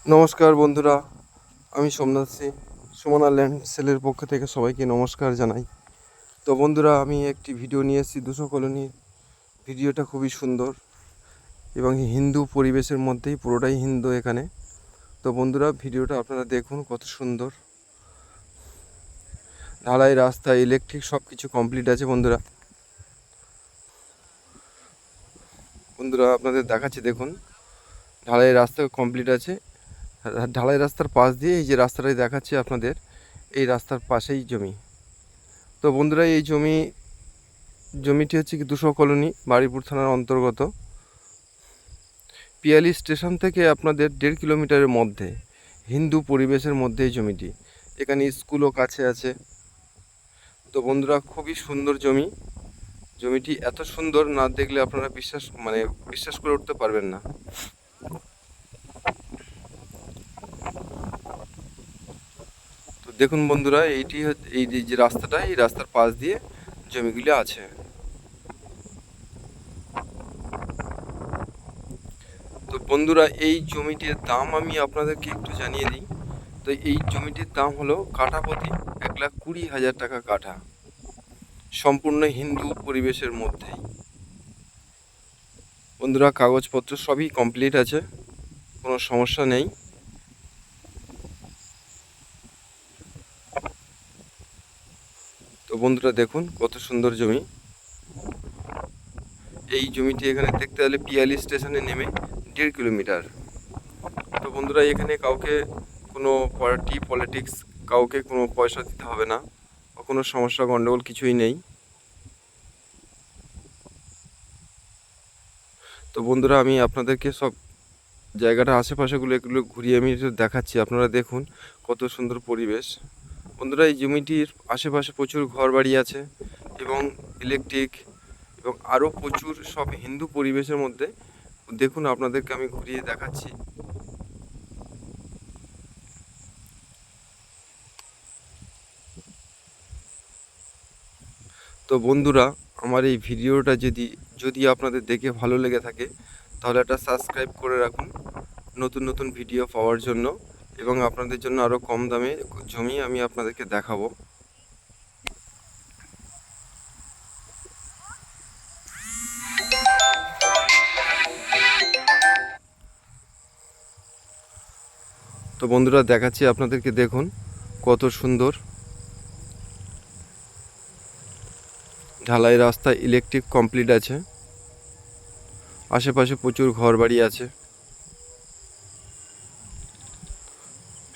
নমস্কার বন্ধুরা, আমি সোমনাথ সিং। সুমনা ল্যান্ড সেলের পক্ষ থেকে সবাইকে নমস্কার জানাই। তো বন্ধুরা, আমি একটি ভিডিও নিয়ে এসেছি 200 কলোনির। ভিডিওটা খুবই সুন্দর এবং হিন্দু পরিবেশের মধ্যেই, পুরোটাই হিন্দু এখানে। তো বন্ধুরা, ভিডিওটা আপনারা দেখুন, কত সুন্দর ঢালাই রাস্তা, ইলেকট্রিক সব কিছু কমপ্লিট আছে। বন্ধুরা বন্ধুরা আপনাদের দেখাচ্ছি, দেখুন ঢালাই রাস্তা কমপ্লিট আছে। ঢালাই রাস্তার পাশ দিয়ে এই যে রাস্তাটাই দেখাচ্ছি আপনাদের, এই রাস্তার পাশেই জমি। তো বন্ধুরা, এই জমিটি হচ্ছে কি 200 কলোনি, বারুইপুর থানার অন্তর্গত। পিয়ালি স্টেশন থেকে আপনাদের 1.5 কিলোমিটারের মধ্যে, হিন্দু পরিবেশের মধ্যে এই জমিটি। এখানে স্কুলও কাছে আছে। তো বন্ধুরা, খুবই সুন্দর জমিটি এত সুন্দর, না দেখলে আপনারা বিশ্বাস করে উঠতে পারবেন না। তো দেখুন বন্ধুরা, এই যে রাস্তাটা, এই রাস্তার পাশ দিয়ে জমিগুলি আছে। তো বন্ধুরা, এই জমিটির দাম আমি আপনাদেরকে একটু জানিয়ে দিই। তো এই জমিটির দাম হলো কাঠা প্রতি 1,20,000 টাকা কাঠা, সম্পূর্ণ হিন্দু পরিবেশের মধ্যেই। বন্ধুরা, কাগজপত্র সবই কমপ্লিট আছে, কোনো সমস্যা নেই। তো বন্ধুরা দেখুন, কত সুন্দর জমি। এই জমিটি এখানে দেখতে হলে পিয়ালি স্টেশনে নেমে 1.5 কিলোমিটার। তো বন্ধুরা, এখানে কাউকে কোনো পার্টি পলিটিক্স, কাউকে কোনো পয়সা দিতে হবে না, বা কোনো সমস্যা গণ্ডগোল কিছুই নেই। তো বন্ধুরা, আমি আপনাদেরকে সব জায়গাটা আশেপাশেগুলো এগুলো ঘুরিয়ে আমি দেখাচ্ছি। আপনারা দেখুন কত সুন্দর পরিবেশ। বন্ধুরা, এই জমিটির আশেপাশে প্রচুর ঘরবাড়ি আছে এবং ইলেকট্রিক এবং আরও প্রচুর সব হিন্দু পরিবেশের মধ্যে। দেখুন, আপনাদেরকে আমি ঘুরিয়ে দেখাচ্ছি। তো বন্ধুরা, আমার এই ভিডিওটা যদি আপনাদের দেখে ভালো লেগে থাকে, তাহলে একটা সাবস্ক্রাইব করে রাখুন নতুন নতুন ভিডিও পাওয়ার জন্য, এবং আপনাদের জন্য আরও কম দামে জমি আমি আপনাদেরকে দেখাবো। তো বন্ধুরা দেখাচ্ছি আপনাদেরকে, দেখুন কত সুন্দর ঢালাই রাস্তা, ইলেকট্রিক কমপ্লিট আছে, আশেপাশে প্রচুর ঘরবাড়ি আছে,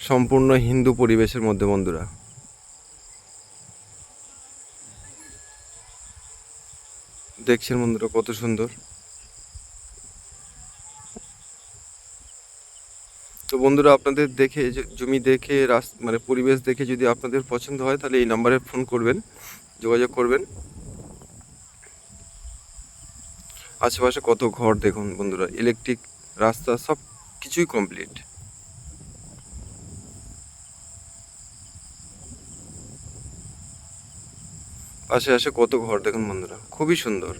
সম্পূর্ণ হিন্দু পরিবেশের মধ্যে। বন্ধুরা দেখছেন বন্ধুরা, কত সুন্দর। তো বন্ধুরা, আপনাদের দেখে জমি দেখে পরিবেশ দেখে যদি আপনাদের পছন্দ হয়, তাহলে এই নাম্বারে ফোন করবেন, যোগাযোগ করবেন। আশেপাশে কত ঘর দেখুন বন্ধুরা, ইলেকট্রিক রাস্তা সব কিছুই কমপ্লিট। পাশে কত ঘর দেখুন বন্ধুরা, খুবই সুন্দর।